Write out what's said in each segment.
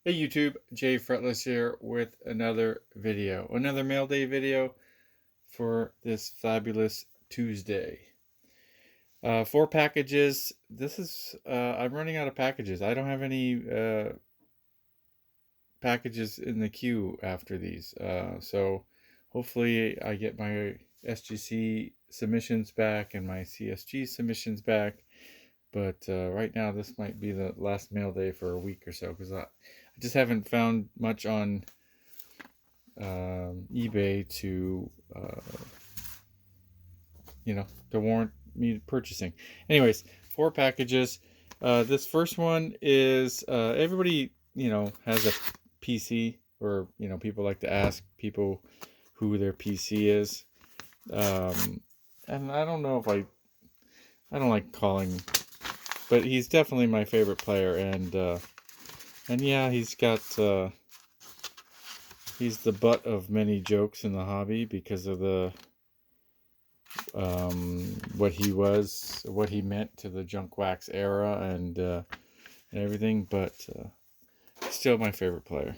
Hey YouTube, jfretless here with another video, another mail day video for this fabulous Tuesday. 4 packages. I'm running out of packages. I don't have any packages in the queue after these. So hopefully I get my SGC submissions back and my CSG submissions back. But right now, this might be the last mail day for a week or so because I just haven't found much on eBay to warrant me purchasing. Anyways, 4 packages. This first one is everybody has a PC, or people like to ask people who their PC is, and I don't know if I don't like calling, but he's definitely my favorite player, and yeah, he's the butt of many jokes in the hobby because of the what he meant to the junk wax era and everything, but still my favorite player.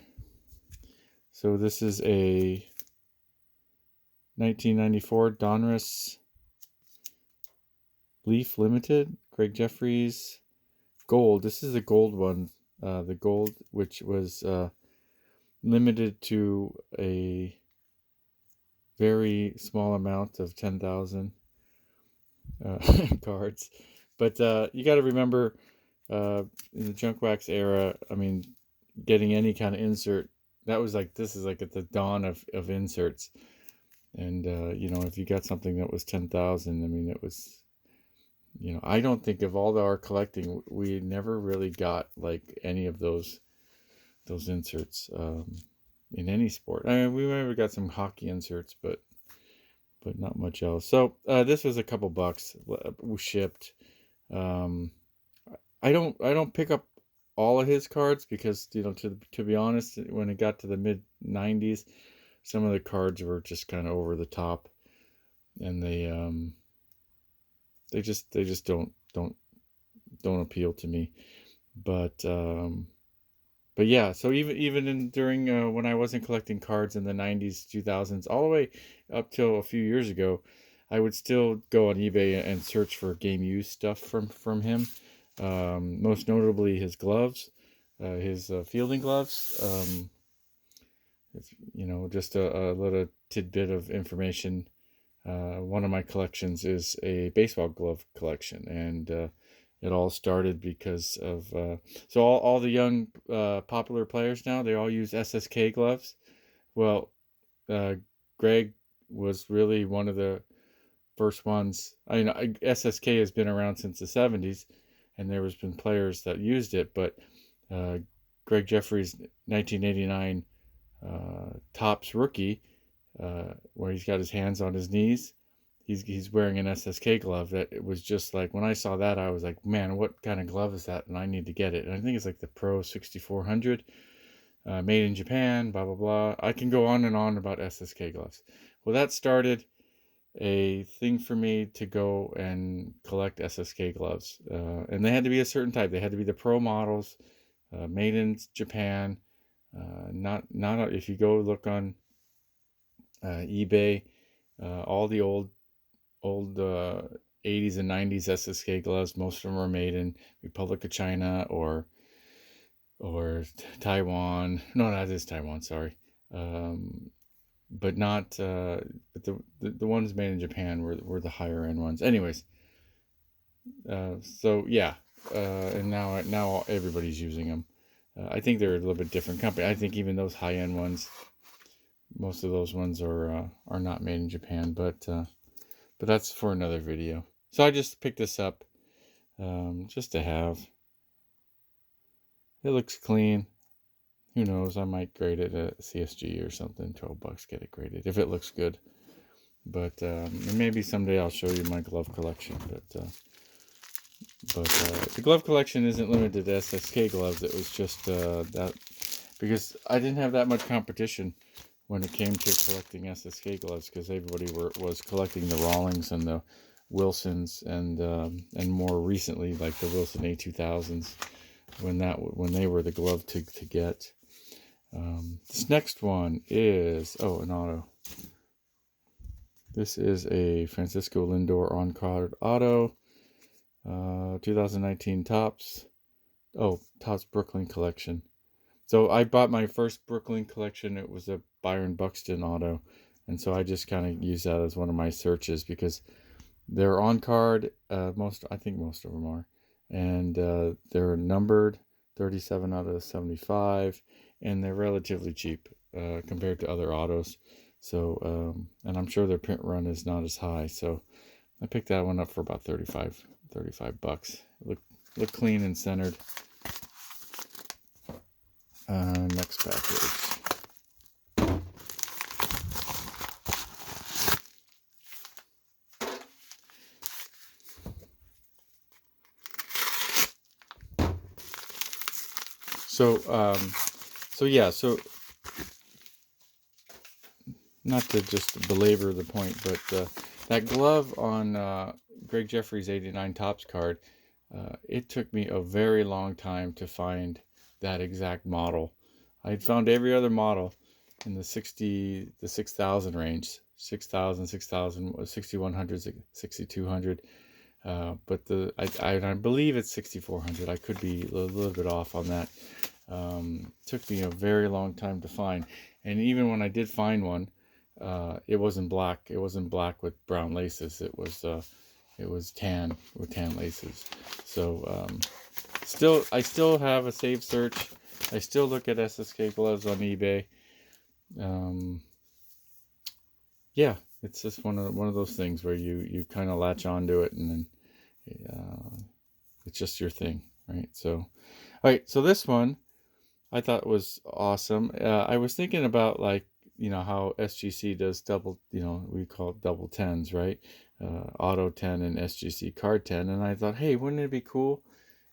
So this is a 1994 Donruss Leaf Limited, Gregg Jefferies gold. This is the gold one, the gold, which was limited to a very small amount of 10,000 cards. But you got to remember, in the junk wax era, I mean, getting any kind of insert, this is like at the dawn of inserts. And, if you got something that was 10,000, I mean, it was, I don't think of all our collecting, we never really got like any of those inserts in any sport. I mean, we never got some hockey inserts, but not much else. So this was a couple bucks shipped. I don't pick up all of his cards because to be honest, when it got to the mid 90s, some of the cards were just kind of over the top, and they just don't appeal to me. But yeah, so even during when I wasn't collecting cards in the 90s, 2000s, all the way up till a few years ago, I would still go on eBay and search for game use stuff from him. Most notably his gloves, his fielding gloves. Just a little tidbit of information. One of my collections is a baseball glove collection, and it all started because of so all the young popular players now, they all use SSK gloves. Well, Greg was really one of the first ones. I mean, SSK has been around since the 70s, and there has been players that used it, but Gregg Jefferies 1989 Topps rookie, where he's got his hands on his knees, he's wearing an SSK glove. That it was just like, when I saw that, I was like, man, what kind of glove is that? And I need to get it. And I think it's like the Pro 6400, made in Japan, blah blah blah. I can go on and on about SSK gloves. Well, that started a thing for me to go and collect SSK gloves, and they had to be a certain type. They had to be the pro models, made in Japan. Not if you go look on eBay, all the old 80s and 90s SSK gloves, most of them are made in Republic of China or Taiwan. No, that is Taiwan. Sorry, but not. But the ones made in Japan were the higher end ones. Anyways, so yeah, and now everybody's using them. I think they're a little bit different company. I think even those high end ones, most of those ones are not made in Japan, but that's for another video. So I just picked this up, just to have. It looks clean. Who knows? I might grade it at CSG or something. $12, get it graded if it looks good. But maybe someday I'll show you my glove collection. But the glove collection isn't limited to SSK gloves. It was just that, because I didn't have that much competition when it came to collecting SSK gloves, because everybody was collecting the Rawlings and the Wilsons, and more recently like the Wilson A2000s. when they were the glove to get. This next one is an auto. This is a Francisco Lindor on-card auto, 2019 Topps. Topps Brooklyn collection. So I bought my first Brooklyn collection. It was a Byron Buxton auto, and so I just kind of use that as one of my searches because they're on card. I think most of them are, and they're numbered 37 out of 75, and they're relatively cheap compared to other autos. So and I'm sure their print run is not as high. So I picked that one up for about 35 bucks. Look clean and centered. Next package. So not to just belabor the point, but that glove on Gregg Jefferies 89 Topps card, it took me a very long time to find that exact model. I had found every other model in the 6,000 range, 6,000, 6,100, 6,200. But I believe it's 6,400. I could be a little bit off on that. Took me a very long time to find, and even when I did find one, it wasn't black. It wasn't black with brown laces. It was tan with tan laces. So I still have a saved search. I still look at SSK gloves on eBay. Yeah, it's just one of those things where you kind of latch onto it, and then it's just your thing, right? So, all right. So this one I thought was awesome. I was thinking about how SGC does double. We call it double 10s, right? Auto 10 and SGC card 10, and I thought, hey, wouldn't it be cool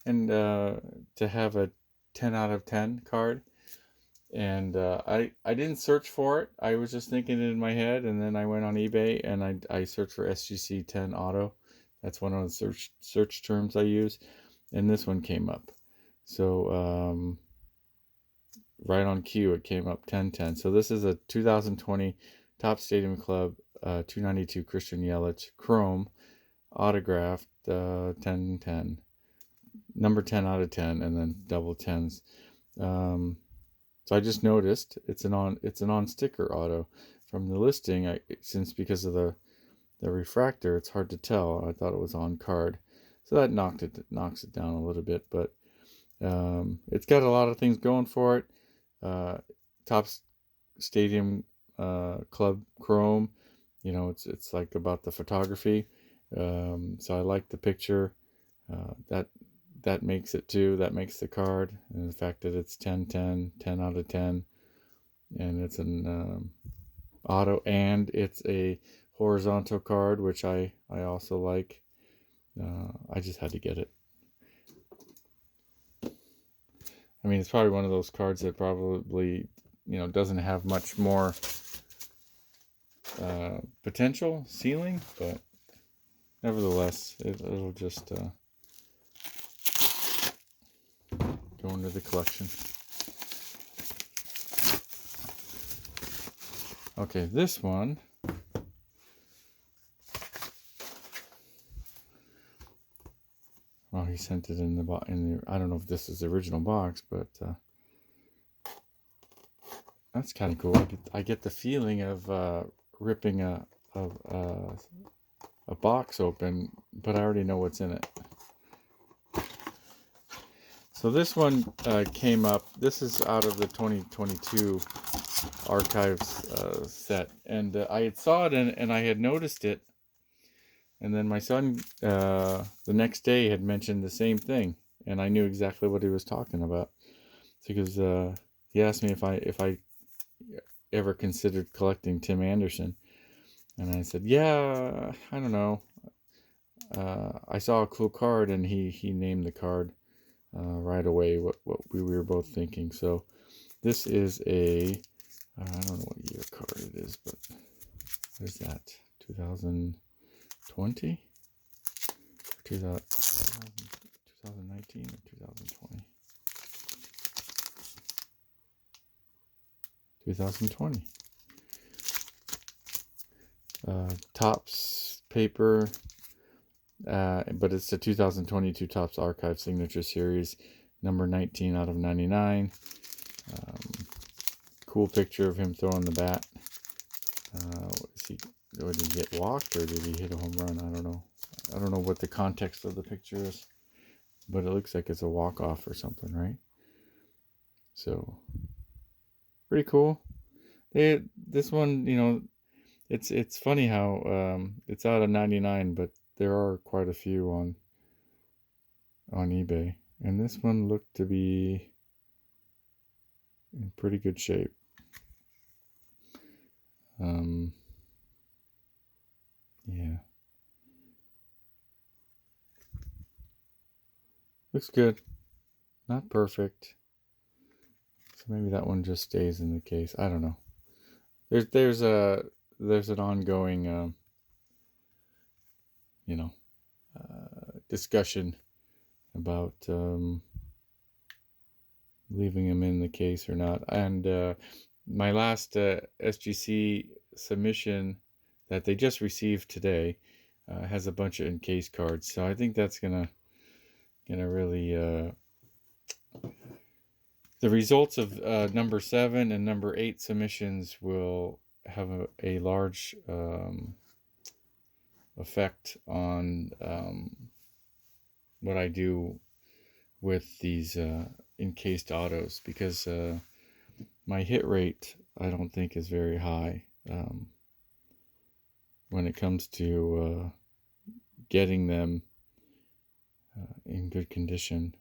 and to have a 10 out of 10 card? And I didn't search for it. I was just thinking it in my head, and then I went on eBay and I searched for SGC 10 auto. That's one of the search terms I use, and this one came up. So right on cue, it came up 1010. So this is a 2020 Topps Stadium Club 292 Christian Yelich Chrome autographed 1010, number 10 out of 10, and then double 10s. So I just noticed it's an on sticker auto from the listing. Since because of the refractor, it's hard to tell. I thought it was on card, so that knocks it down a little bit. But it's got a lot of things going for it. Topps Stadium Club Chrome, it's like about the photography. So I like the picture. That makes it too. That makes the card, and the fact that it's 10 out of 10, and it's an auto, and it's a horizontal card, which I also like. I just had to get it. I mean, it's probably one of those cards that probably doesn't have much more potential ceiling, but nevertheless, it'll just go into the collection. Okay, this one. Well, he sent it in the I don't know if this is the original box, but that's kind of cool. I get the feeling of ripping a box open, but I already know what's in it. So this one came up. This is out of the 2022 archives set, and I had saw it and I had noticed it, and then my son the next day had mentioned the same thing, and I knew exactly what he was talking about because he asked me if I ever considered collecting Tim Anderson, and I said, yeah, I don't know. I saw a cool card, and he named the card right away what we were both thinking. So this is I don't know what year card it is, but what is that? 2020? 2019 or 2020? 2020. Topps paper, but it's the 2022 Topps Archive Signature Series, number 19 out of 99. Cool picture of him throwing the bat. Did he get walked or did he hit a home run? I don't know. I don't know what the context of the picture is, but it looks like it's a walk-off or something, right? So, pretty cool. This one, you know, it's funny how it's out of 99, but there are quite a few on eBay, and this one looked to be in pretty good shape. Yeah, looks good. Not perfect, so maybe that one just stays in the case. I don't know. There's an ongoing discussion about leaving them in the case or not. And my last SGC submission that they just received today has a bunch of encased cards, so I think that's gonna really the results of number 7 and number 8 submissions will have a large effect on what I do with these encased autos, because my hit rate I don't think is very high when it comes to getting them in good condition,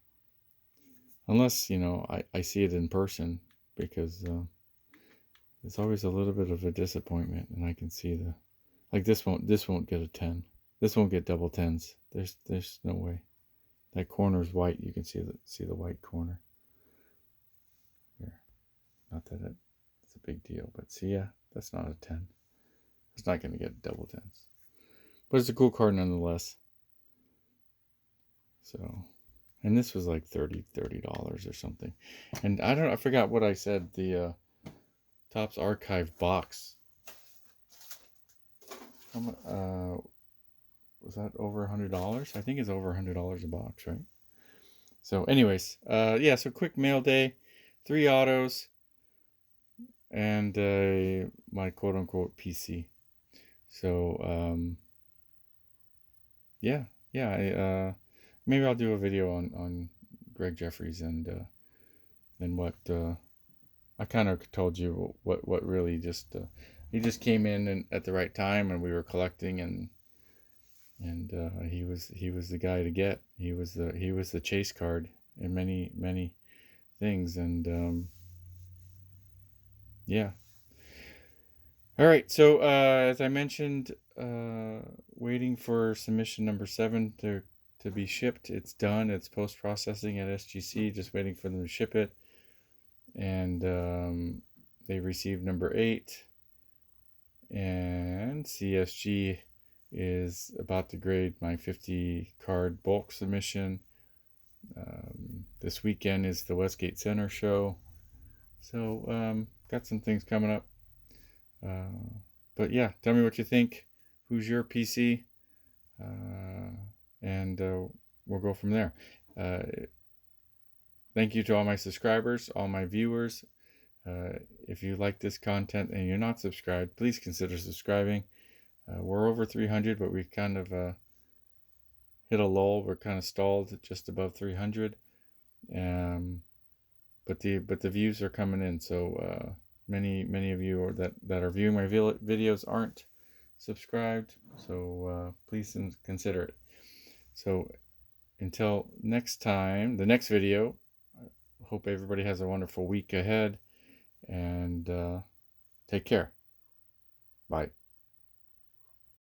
unless I see it in person, because it's always a little bit of a disappointment, and I can see this won't get a 10. This won't get double 10s. There's no way. That corner's white. You can see the white corner. Here. Not that it's a big deal, but see, yeah, that's not a 10. It's not going to get double 10s. But it's a cool card nonetheless. So, and this was like $30 or something. And I forgot what I said. The Topps Archive box. Was that over $100? I think it's over $100 a box, right? So anyways, yeah, so quick mail day, 3 autos, and my quote-unquote PC. So, yeah, maybe I'll do a video on Gregg Jefferies and what I kind of told you what really just he just came in at the right time, and we were collecting, and he was the guy to get. He was the chase card in many things, and yeah. All right, so as I mentioned, waiting for submission number 7 to be shipped. It's done. It's post-processing at SGC, just waiting for them to ship it. And they received number 8, and CSG is about to grade my 50 card bulk submission. This weekend is the Westgate Center show, so got some things coming up. But yeah, tell me what you think. Who's your PC? And we'll go from there. Thank you to all my subscribers, all my viewers. If you like this content and you're not subscribed, please consider subscribing. We're over 300, but we've kind of hit a lull. We're kind of stalled at just above 300. But the views are coming in. So many of you that are viewing my videos aren't subscribed. So please consider it. So until next time, the next video, I hope everybody has a wonderful week ahead, and take care. Bye.